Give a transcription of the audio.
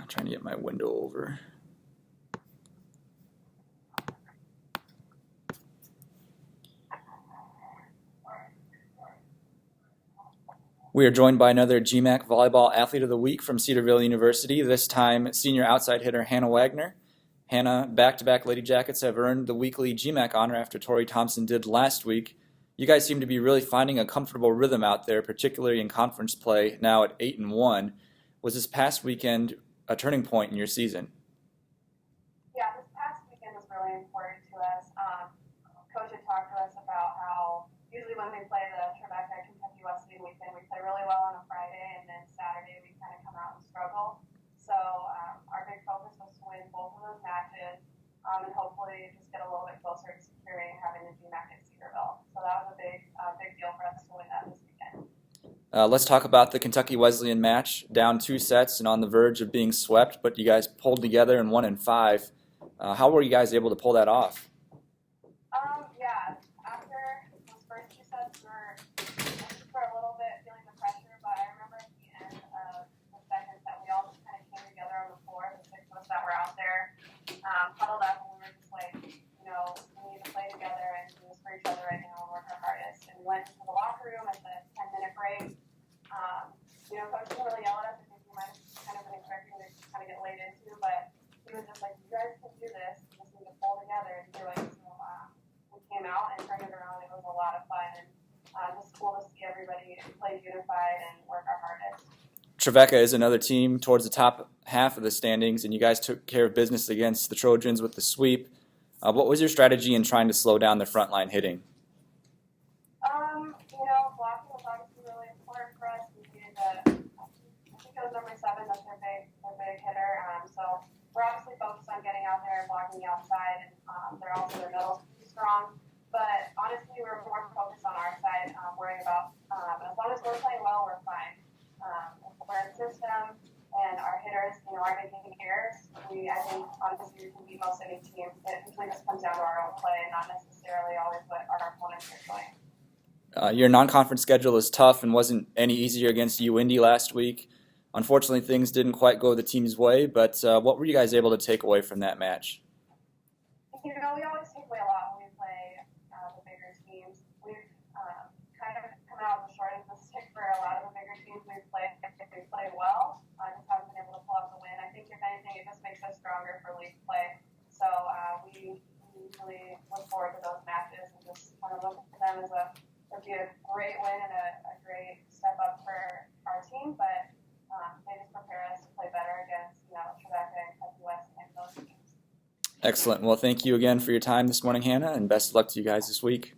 Trying to get my window over. We are joined by another GMAC Volleyball Athlete of the Week from Cedarville University, this time senior outside hitter Hannah Wagner. Hannah, back-to-back Lady Jackets have earned the weekly GMAC honor after Tori Thompson did last week. You guys seem to be really finding a comfortable rhythm out there, particularly in conference play, now at 8-1. Was this past weekend a turning point in your season? Yeah, this past weekend was really important to us. Coach had talked to us about how usually when we play the Trevecca and Kentucky Wesleyan weekend, we play really well on a Friday, and then Saturday we kind of come out and struggle. So our big focus was to win both of those matches and hopefully just get a little bit closer to securing having the GMAC at Cedarville. So that was a big deal for us to win that this weekend. Let's talk about the Kentucky Wesleyan match. Down 2 sets and on the verge of being swept, but you guys pulled together and won in 5. How were you guys able to pull that off? Yeah, after those first 2 sets, we were for a little bit feeling the pressure, but I remember at the end of the second set, we all just kind of came together on the floor, the 6 of us that were out there, huddled up, and we were just like, we need to play together and do this for each other right now and work our hardest. And we went to the locker room at the 10-minute break. Coach didn't really yell at us. I think we might have kind of been expecting to kind of get laid into, but he was just like, you guys can do this. You just need to pull together and do it. So we came out and turned it around. It was a lot of fun, and just cool to see everybody play unified and work our hardest. Trevecca is another team towards the top half of the standings, and you guys took care of business against the Trojans with the sweep. What was your strategy in trying to slow down the frontline hitting? Blocking was obviously really important for us. We needed I think it was number 7, that's their big hitter. So we're obviously focused on getting out there and blocking the outside, and their middle's pretty strong. But honestly, we're more focused on our side, worrying about as long as we're playing well, we're fine. If we're in system and our hitters, aren't making errors, I think honestly we can beat most any team. It usually just comes down to our own play, not necessarily always what our opponents are doing. Your non-conference schedule is tough and wasn't any easier against UIndy last week. Unfortunately, things didn't quite go the team's way, but what were you guys able to take away from that match? We always take away a lot when we play the bigger teams. We've kind of come out of the short end of the stick for a lot of the bigger teams we've played. If we play well, just haven't been able to pull out the win. I think if anything, it just makes us stronger for league play. So we usually look forward to those matches and just kind of look at them as it'd be a great win and a great step up for our team, but they just prepare us to play better against Trevecca and Kentucky Wesleyan and those teams. Excellent. Well, thank you again for your time this morning, Hannah, and best of luck to you guys this week.